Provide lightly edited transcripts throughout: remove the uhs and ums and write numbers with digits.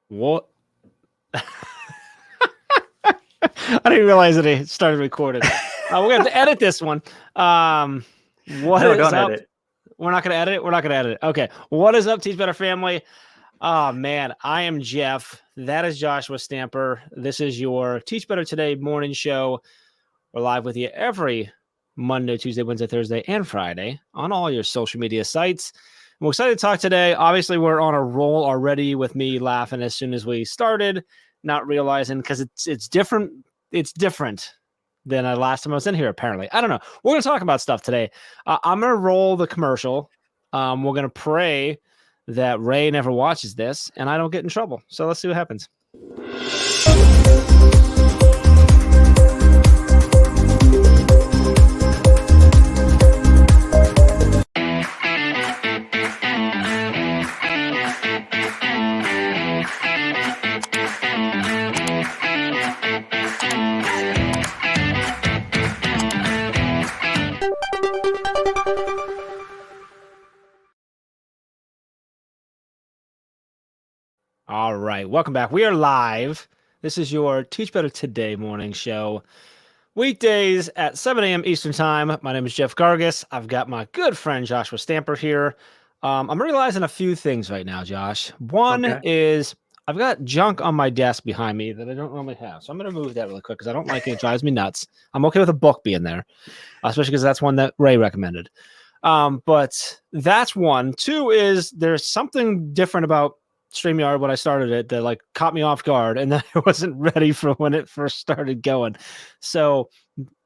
What? I didn't realize that it started recording. We're going to have to edit this one. What No, is don't up? edit. We're not going to edit it? We're not going to edit it. Okay. What is up, Teach Better family? Oh, man. I am Jeff. That is Joshua Stamper. This is your Teach Better Today morning show. We're live with you every Monday, Tuesday, Wednesday, Thursday, and Friday on all your social media sites. I'm excited to talk today. Obviously, we're on a roll already with me laughing as soon as we started, not realizing because it's different. It's different than last time I was in here, apparently. I don't know. We're going to talk about stuff today. I'm going to roll the commercial. We're going to pray that Ray never watches this and I don't get in trouble. So let's see what happens. All right, welcome back. We are live. This is your Teach Better Today morning show. Weekdays at 7 a.m. Eastern Time. My name is Jeff Gargas. I've got my good friend Joshua Stamper here. I'm realizing a few things right now, Josh. One is I've got junk on my desk behind me that I don't normally have. So I'm going to move that really quick because I don't like it. It drives me nuts. I'm okay with a book being there, especially because that's one that Ray recommended. But that's one. Two is there's something different about StreamYard when I started it that like caught me off guard, and then I wasn't ready for when it first started going. So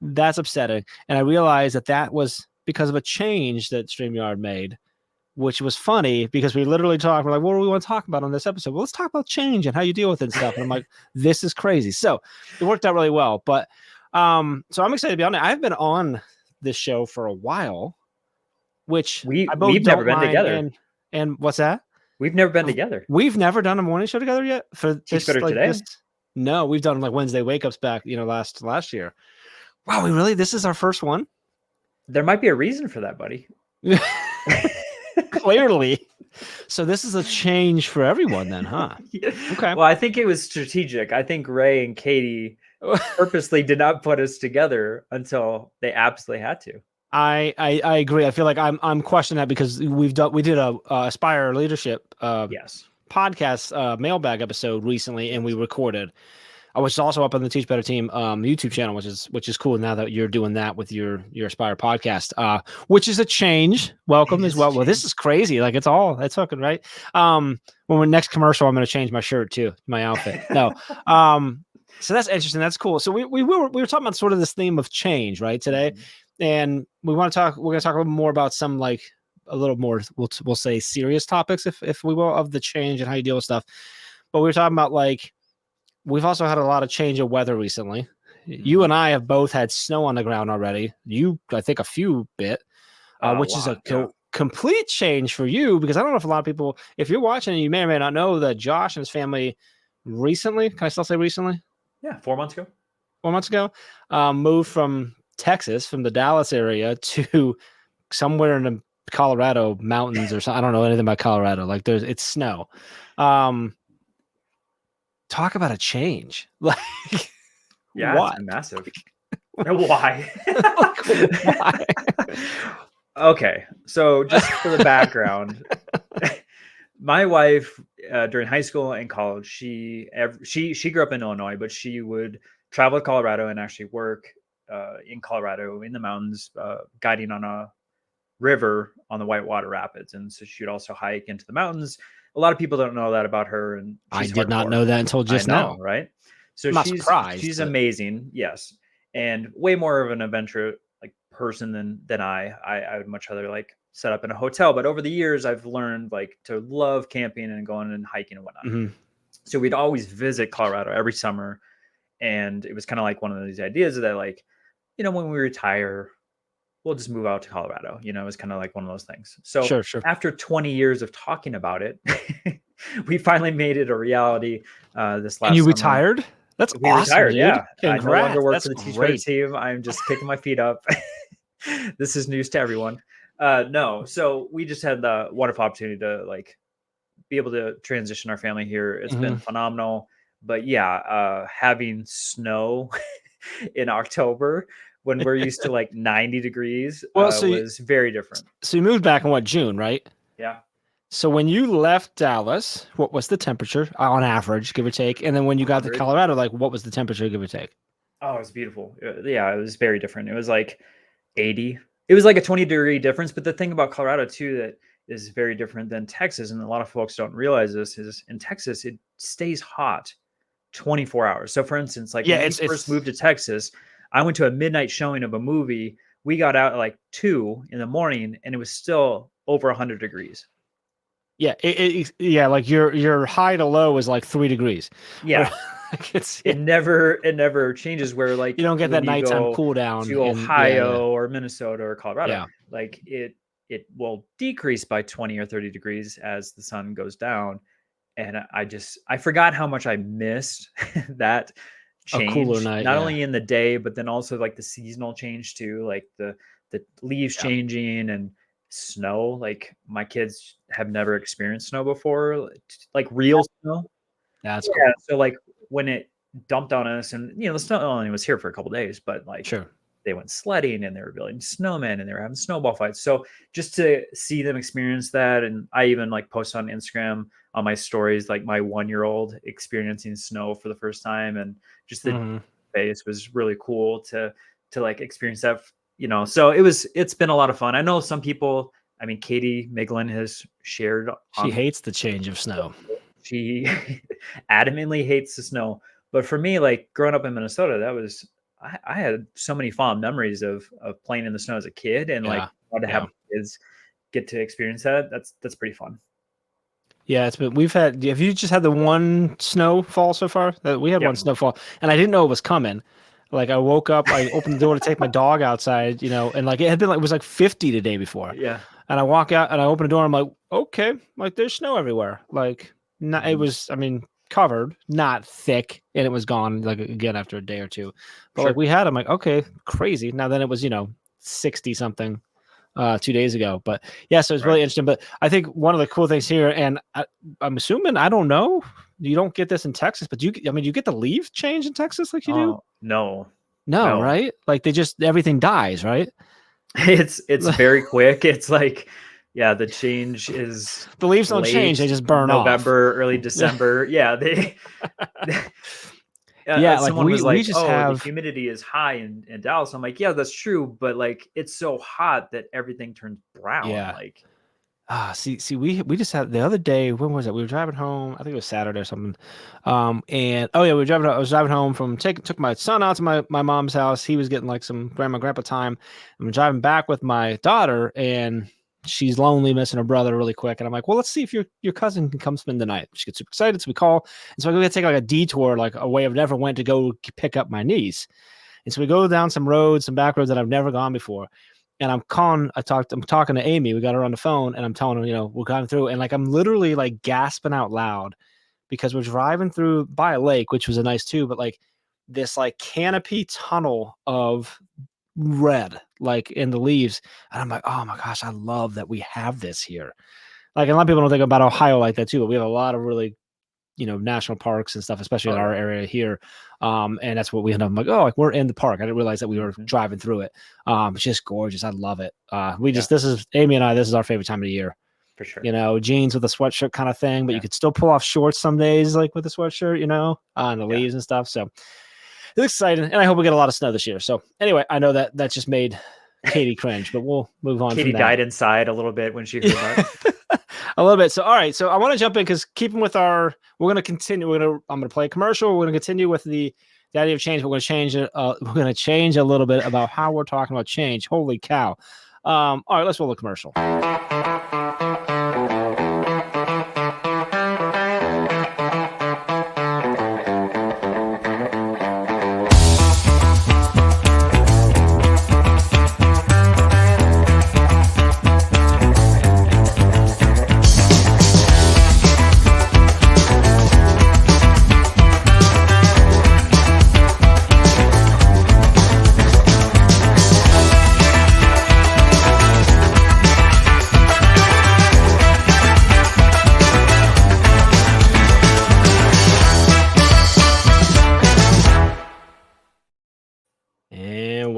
that's upsetting. And I realized that was because of a change that StreamYard made, which was funny because we literally talked. We're like, what do we want to talk about on this episode? Well, let's talk about change and how you deal with it and stuff. And I'm like, this is crazy. So it worked out really well. But so I'm excited to be on it. I've been on this show for a while, which we've never been together. And what's that? We've never been together. We've never done a morning show together yet for Teach Better Today. No, we've done like Wednesday wake ups back, last year. Wow, this is our first one. There might be a reason for that, buddy. Clearly. So this is a change for everyone then, huh? Okay. Well, I think it was strategic. I think Ray and Katie purposely did not put us together until they absolutely had to. I agree. I feel like I'm questioning that because we did a Aspire Leadership podcast mailbag episode recently, and we recorded. I was also up on the Teach Better Team YouTube channel, which is cool now that you're doing that with your Aspire podcast, which is a change. Welcome as well. Well, this is crazy. Like it's hooking, right? When we're next commercial, I'm going to change my shirt too, my outfit. No. So that's interesting. That's cool. So we were talking about sort of this theme of change, right, today. Mm-hmm. And we're going to talk a little more about some like a little more, we'll say serious topics, if we will, of the change and how you deal with stuff. But we were talking about like, we've also had a lot of change of weather recently. Mm-hmm. You and I have both had snow on the ground already. You, I think a few bit, which is a complete change for you, because I don't know if a lot of people, if you're watching, you may or may not know that Josh and his family recently, can I still say recently? Yeah. 4 months ago. 4 months ago, moved from Texas, from the Dallas area to somewhere in the Colorado mountains or something. I don't know anything about Colorado. Like it's snow. Talk about a change. Like, yeah, what? It's massive. Why? Why? Okay, so just for the background, my wife during high school and college, she grew up in Illinois, but she would travel to Colorado and actually work in Colorado in the mountains, guiding on a river on the Whitewater Rapids. And so she would also hike into the mountains. A lot of people don't know that about her. And I did not know that until just now. Right. So I'm not surprised, she's amazing. Yes. And way more of an adventure like person than I would much rather like set up in a hotel. But over the years, I've learned like to love camping and going and hiking and whatnot. Mm-hmm. So we'd always visit Colorado every summer. And it was kind of like one of these ideas that like, when we retire, we'll just move out to Colorado. It was kind of like one of those things. So sure. After 20 years of talking about it, we finally made it a reality this last And you summer. Retired? That's we awesome, retired, dude. yeah. Congrats. I no longer work That's for the Teach Better team. I'm just kicking my feet up. This is news to everyone. No, so we just had the wonderful opportunity to like be able to transition our family here. It's been Mhm. phenomenal. But yeah, having snow in October when we're used to like 90 degrees Well, was very different. so you moved back in what, June, right? Yeah. So when you left Dallas, what was the temperature on average, give or take? And then when you got to 100. Colorado, like what was the temperature, give or take? Oh, it was beautiful. Yeah, it was very different. It was like 80. It was like a 20-degree difference. But the thing about Colorado too that is very different than Texas, and a lot of folks don't realize this, is in Texas it stays hot 24 hours. So for instance, like Yeah, when we first it's moved to Texas, I went to a midnight showing of a movie. We got out at like 2 in the morning and it was still over 100 degrees. yeah, yeah, like your high to low is like 3 degrees. Or, Yeah. like It never changes where you like don't get when that you nighttime go cool down to in yeah. Ohio or Minnesota or Colorado, Yeah. like it will decrease by 20 or 30 degrees as the sun goes down. And I forgot how much I missed that A cooler change, night, not yeah. only in the day, but then also like the seasonal change too, like the leaves Yeah. changing and snow. Like my kids have never experienced snow before, like real snow. That's Yeah. cool. So like when it dumped on us, and the snow only was here for a couple days, but like Sure. they went sledding and they were building snowmen and they were having snowball fights. So just to see them experience that, and I even like post on Instagram on my stories like my 1-year-old experiencing snow for the first time, and just the Mhm. face was really cool to like experience that. So it's been a lot of fun. I know some people. I mean, Katie Miglin has shared She on hates the change of snow. she adamantly hates the snow. But for me, like growing up in Minnesota, that was I had so many fond memories of playing in the snow as a kid, and like Yeah. to have Yeah. kids get to experience that. That's pretty fun. Yeah, it's been we've had have you just had the one snowfall so far? That we had Yep. one snowfall and I didn't know it was coming. Like I woke up, I opened the door to take my dog outside, and like it had been like it was like 50 the day before. Yeah. And I walk out and I open the door, I'm like, okay, like there's snow everywhere. Like not it Mhm. was, I mean, covered, not thick, and it was gone like again after a day or two. But like Sure. we had, I'm like, okay, crazy. Now then it was, 60 something 2 days ago. But yeah, so it's Right. really interesting. But I think one of the cool things here, and I'm assuming, I don't know, you don't get this in Texas, but you get the leaf change in Texas like you do? Oh no, No, no. right? Like they just everything dies, right? It's very quick. It's like, yeah, the change is The leaves don't change; late they just burn off. November, early December. Yeah, they Yeah, like someone was we like, just "Oh, the have humidity is high in Dallas." I'm like, "Yeah, that's true, but like it's so hot that everything turns brown." yeah. Like, See, we just had the other day. When was it? We were driving home. I think it was Saturday or something. And oh yeah, we were driving. I was driving home from took my son out to my mom's house. He was getting like some grandpa time. I'm driving back with my daughter, and she's lonely, missing her brother really quick. And I'm like, well, let's see if your cousin can come spend the night. She gets super excited, so we call. And so I go take like a detour, like a way I've never went to go pick up my niece. And so we go down some roads, some back roads that I've never gone before. And I'm talking to Amy. We got her on the phone, and I'm telling her, we're going through, and like I'm literally like gasping out loud because we're driving through by a lake, which was a nice too, but like this like canopy tunnel of red, like in the leaves. And I'm like, oh my gosh, I love that we have this here. Like a lot of people don't think about Ohio like that too, but we have a lot of really national parks and stuff, especially oh in our yeah. area here. And that's what we end up. I'm like, oh, like we're in the park. I didn't realize that we were Mhm. driving through it. It's just gorgeous. I love it. Yeah, This is Amy and I, this is our favorite time of the year. for sure. Jeans with a sweatshirt kind of thing, but you Yeah. could still pull off shorts some days, like with a sweatshirt, on the Yeah. leaves and stuff. So it's exciting. And I hope we get a lot of snow this year. So anyway, I know that just made Katie cringe, but we'll move on Katie from that. died inside a little bit when she heard that. A little bit. So, all right. So I want to jump in because keeping with we're going to continue. I'm going to play a commercial. We're going to continue with the idea of change. But we're going to change it. We're going to change a little bit about how we're talking about change. Holy cow. All right, let's roll the commercial.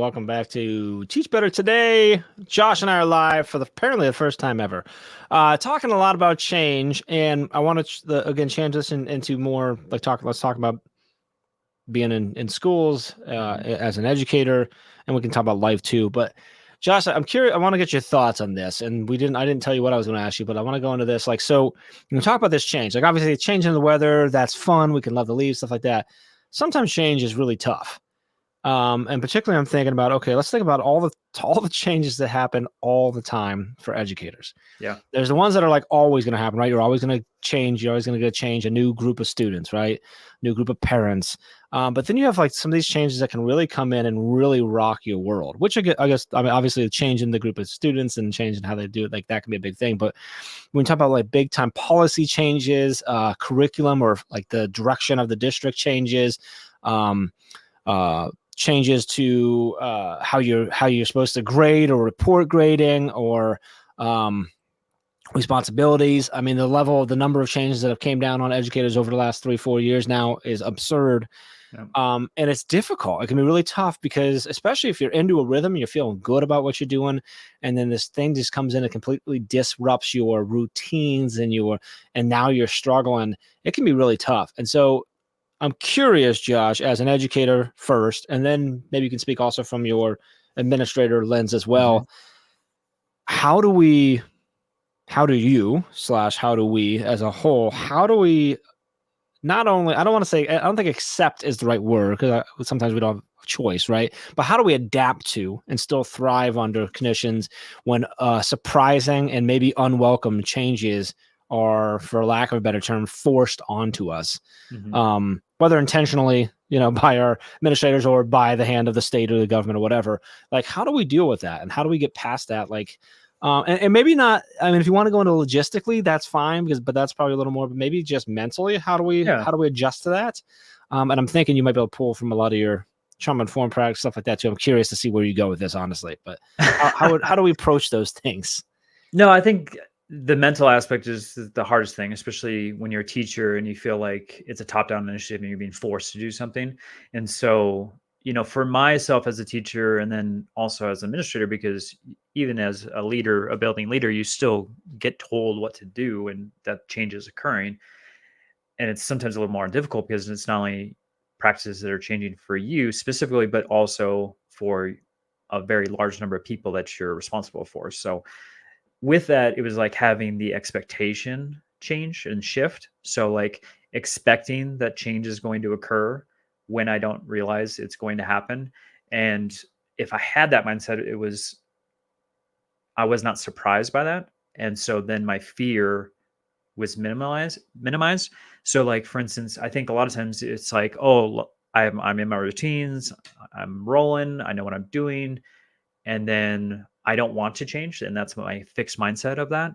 Welcome back to Teach Better Today. Josh and I are live for apparently the first time ever, talking a lot about change. And I want to again change this into more like talk. Let's talk about being in schools as an educator, and we can talk about life too. But Josh, I'm curious. I want to get your thoughts on this. And I didn't tell you what I was going to ask you, but I want to go into this. Like, so you talk about this change. Like, obviously, changing the weather, that's fun. We can love the leaves, stuff like that. Sometimes change is really tough. And particularly, I'm thinking about, okay, let's think about all the changes that happen all the time for educators. Yeah. There's the ones that are like always going to happen, right? You're always going to change. You're always going to change a new group of students, right? New group of parents. But then you have like some of these changes that can really come in and really rock your world, which I guess, I mean, obviously changing the group of students and changing how they do it, like that can be a big thing. But when we talk about like big time policy changes, curriculum, or like the direction of the district changes, um, changes to how you're supposed to grade or report grading, or responsibilities. I mean, the number of changes that have came down on educators over the last 3-4 years now is absurd. Yeah. And it's difficult. It can be really tough because, especially if you're into a rhythm, you're feeling good about what you're doing, and then this thing just comes in and completely disrupts your routines and now you're struggling. It can be really tough. And so I'm curious, Josh, as an educator first, and then maybe you can speak also from your administrator lens as well. How do we how do you slash how do we as a whole, how do we not only, I don't want to say, I don't think accept is the right word, because sometimes we don't have a choice, right? But how do we adapt to and still thrive under conditions when surprising and maybe unwelcome changes are, for lack of a better term, forced onto us, whether intentionally, by our administrators or by the hand of the state or the government or whatever. Like, how do we deal with that, and how do we get past that? Like, and maybe not. I mean, if you want to go into logistically, that's fine, but that's probably a little more. But maybe just mentally, how do we adjust to that? And I'm thinking you might be able to pull from a lot of your trauma informed practice, stuff like that too. I'm curious to see where you go with this, honestly. But how do we approach those things? No, I think the mental aspect is the hardest thing, especially when you're a teacher and you feel like it's a top-down initiative and you're being forced to do something. And so, for myself as a teacher, and then also as an administrator, because even as a leader, a building leader, you still get told what to do and that change is occurring. And it's sometimes a little more difficult because it's not only practices that are changing for you specifically, but also for a very large number of people that you're responsible for. So with that, it was like having the expectation change and shift. So like expecting that change is going to occur when I don't realize it's going to happen. And if I had that mindset, I was not surprised by that. And so then my fear was minimized. So like, for instance, I think a lot of times it's like, oh, I'm in my routines, I'm rolling, I know what I'm doing, and then I don't want to change, and that's my fixed mindset of that.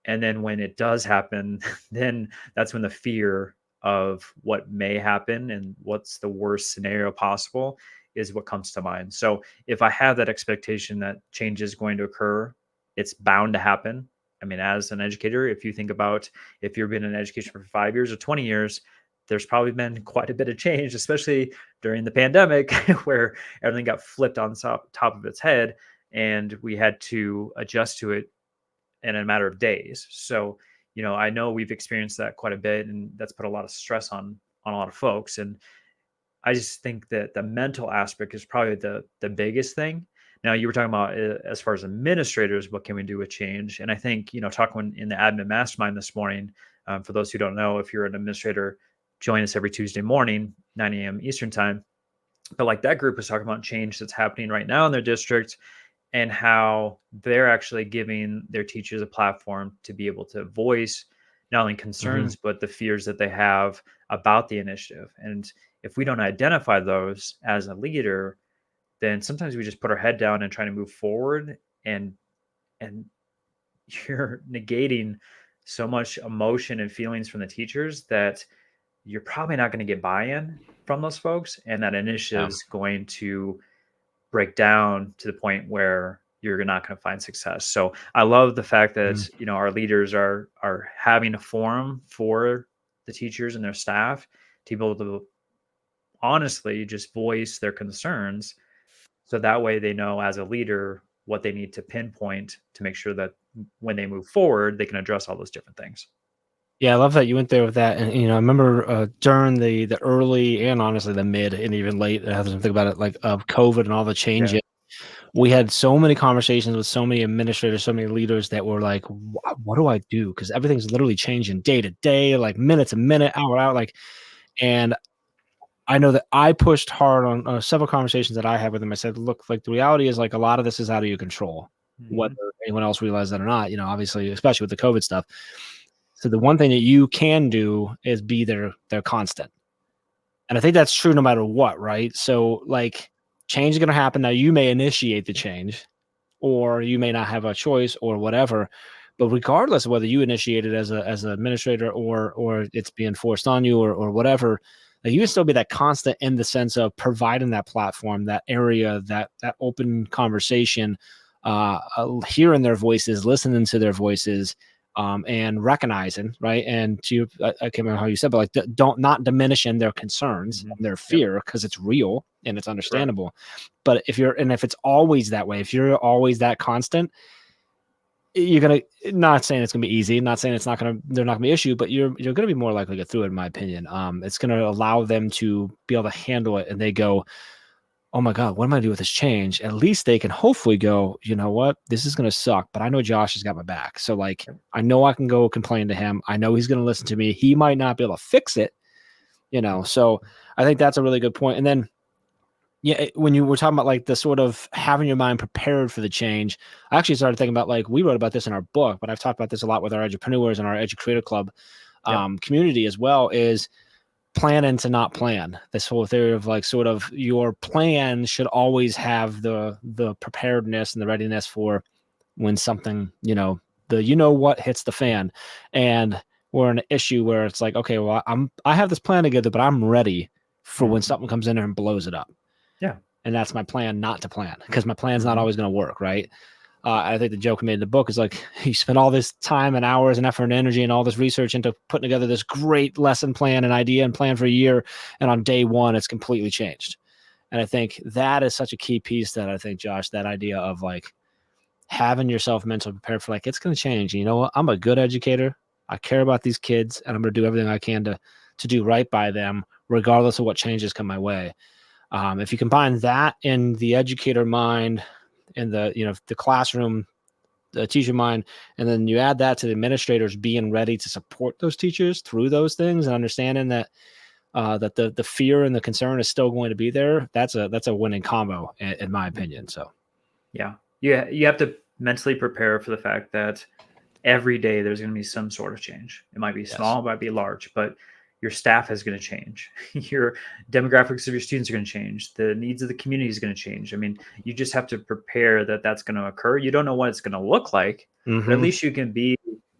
And then when it does happen, then that's when the fear of what may happen and what's the worst scenario possible is what comes to mind. So if I have that expectation that change is going to occur, it's bound to happen. I mean, as an educator, if you think about, if you've been in education for 5 years or 20 years, there's probably been quite a bit of change, especially during the pandemic where everything got flipped on top of its head and we had to adjust to it in a matter of days. So, I know we've experienced that quite a bit, and that's put a lot of stress on a lot of folks. And I just think that the mental aspect is probably the biggest thing. Now, you were talking about as far as administrators, what can we do with change? And I think, talking in the admin mastermind this morning, for those who don't know, if you're an administrator, join us every Tuesday morning, 9 a.m. Eastern time. But like that group was talking about change that's happening right now in their district, and how they're actually giving their teachers a platform to be able to voice not only concerns, but the fears that they have about the initiative. And if we don't identify those as a leader, then sometimes we just put our head down and try to move forward, and you're negating so much emotion and feelings from the teachers that you're probably not going to get buy-in from those folks, and that initiative is going to break down to the point where you're not going to find success. So I love the fact that our leaders are having a forum for the teachers and their staff to be able to honestly just voice their concerns, So that way they know as a leader what they need to pinpoint to make sure that when they move forward, they can address all those different things. Yeah, I love that you went there with that. And I remember during the early and honestly the mid and even late, I have to think about it, like of COVID and all the Yeah. changes. We had so many conversations with so many administrators, so many leaders that were like, What do I do?" Because everything's literally changing day to day, like minute to minute, hour out. Like, and I know that I pushed hard on several conversations that I had with them. I said, "Look, like the reality is, like a lot of this is out of your control, whether Hmm. anyone else realizes that or not. Obviously, especially with the COVID stuff. So the one thing that you can do is be their constant." And I think that's true no matter what, right? So, like, change is gonna happen. Now you may initiate the change, or you may not have a choice or whatever, but regardless of whether you initiate it as an administrator or it's being forced on you or whatever, like, you can still be that constant in the sense of providing that platform, that area, that open conversation, hearing their voices, listening to their voices, and recognizing, right? And I can't remember how you said, but like, don't not diminishing their concerns Hmm. and their Yep. fear because it's real and it's Correct. understandable. But if it's always that way, if you're always that constant, you're gonna, not saying it's gonna be easy, not saying they're not gonna be issue, but you're gonna be more likely to get through it, in my opinion. It's gonna allow them to be able to handle it, and they go, "Oh my God, what am I gonna do with this change?" At least they can hopefully go, "You know what? This is gonna suck, but I know Josh has got my back. So like, Yep. I know I can go complain to him. I know he's gonna listen to me. He might not be able to fix it, So I think that's a really good point. And then, yeah, when you were talking about like the sort of having your mind prepared for the change, I actually started thinking about, like, we wrote about this in our book, but I've talked about this a lot with our entrepreneurs and our educator club Yep. community as well, is planning to not plan. This whole theory of, like, sort of your plan should always have the preparedness and the readiness for when something, what hits the fan. And we're in an issue where it's like, okay, well, I have this plan together, but I'm ready for when Hmm. something comes in there and blows it up. Yeah. And that's my plan not to plan, because my plan's not Hmm. always going to work, right? I think the joke I made in the book is like, you spend all this time and hours and effort and energy and all this research into putting together this great lesson plan and idea and plan for a year, and on day one, it's completely changed. And I think that is such a key piece, that I think, Josh, that idea of like having yourself mentally prepared for, like, it's going to change. And you know what? I'm a good educator. I care about these kids, and I'm going to do everything I can to do right by them, regardless of what changes come my way. If you combine that in the educator mind, in the classroom, the teacher mind, and then you add that to the administrators being ready to support those teachers through those things, and understanding that the fear and the concern is still going to be there, that's a winning combo, in my opinion. So Yeah. Yeah. You have to mentally prepare for the fact that every day there's going to be some sort of change. It might be yes. small, it might be large, but your staff is going to change. Your demographics of your students are going to change. The needs of the community is going to change. I mean, you just have to prepare that that's going to occur. You don't know what it's going to look like, but at Hmm. least you can be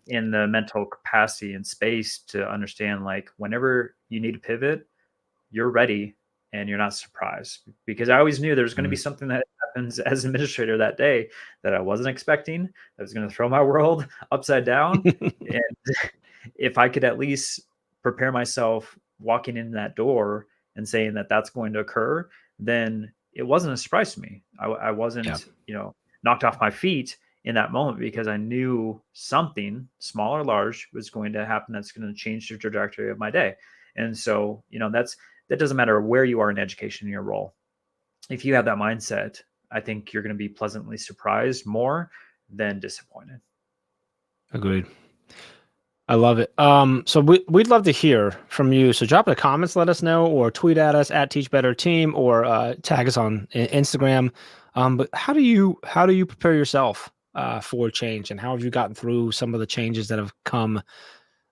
in the mental capacity and space to understand, like, whenever you need to pivot, you're ready and you're not surprised, because I always knew there was going to be something that happens as administrator that day that I wasn't expecting, that was going to throw my world upside down. And if I could at least prepare myself walking in that door and saying that that's going to occur, then it wasn't a surprise to me. I Yeah. wasn't, knocked off my feet in that moment, because I knew something small or large was going to happen that's going to change the trajectory of my day. And so, that doesn't matter where you are in education in your role. If you have that mindset, I think you're going to be pleasantly surprised more than disappointed. Agreed. I love it. So we'd love to hear from you. So drop in the comments, let us know, or tweet at us at Teach Better Team, or tag us on Instagram. But how do you prepare yourself for change, and how have you gotten through some of the changes that have come,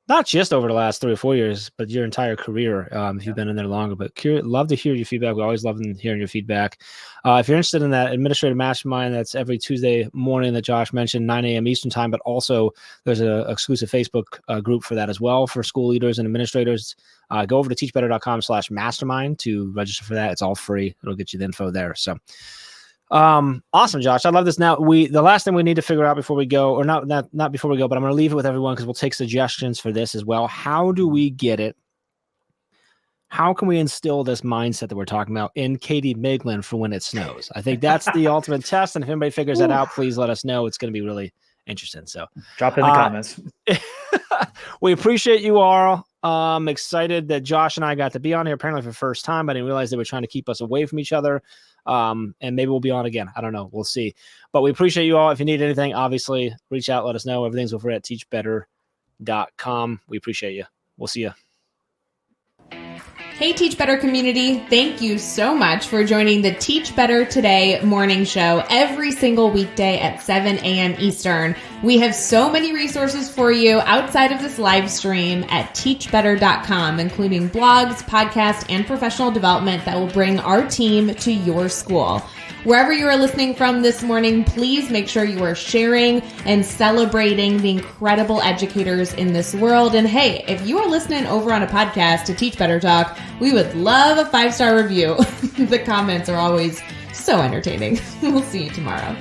not just over the last 3 or 4 years, but your entire career, if you've Yeah. been in there longer. But love to hear your feedback. We always love hearing your feedback. If you're interested in that administrative mastermind, that's every Tuesday morning that Josh mentioned, 9 a.m. Eastern time. But also, there's an exclusive Facebook group for that as well, for school leaders and administrators. Go over to teachbetter.com/mastermind to register for that. It's all free. It'll get you the info there. So awesome, Josh. I love this. Now, the last thing we need to figure out before we go, or not before we go, but I'm going to leave it with everyone, because we'll take suggestions for this as well. How do we get it how can we instill this mindset that we're talking about in Katie Miglin for when it snows? I think that's the ultimate test. And if anybody figures that out, please let us know. It's going to be really interesting. So drop in the comments. We appreciate you all. I'm excited that Josh and I got to be on here apparently for the first time. I didn't realize they were trying to keep us away from each other. And maybe we'll be on again. I don't know. We'll see. But we appreciate you all. If you need anything, obviously reach out, let us know. Everything's over at teachbetter.com. We appreciate you. We'll see you. Hey, Teach Better community. Thank you so much for joining the Teach Better Today morning show every single weekday at 7 a.m. Eastern. We have so many resources for you outside of this live stream at teachbetter.com, including blogs, podcasts, and professional development that will bring our team to your school. Wherever you are listening from this morning, please make sure you are sharing and celebrating the incredible educators in this world. And hey, if you are listening over on a podcast to Teach Better Talk, we would love a 5-star review. The comments are always so entertaining. We'll see you tomorrow.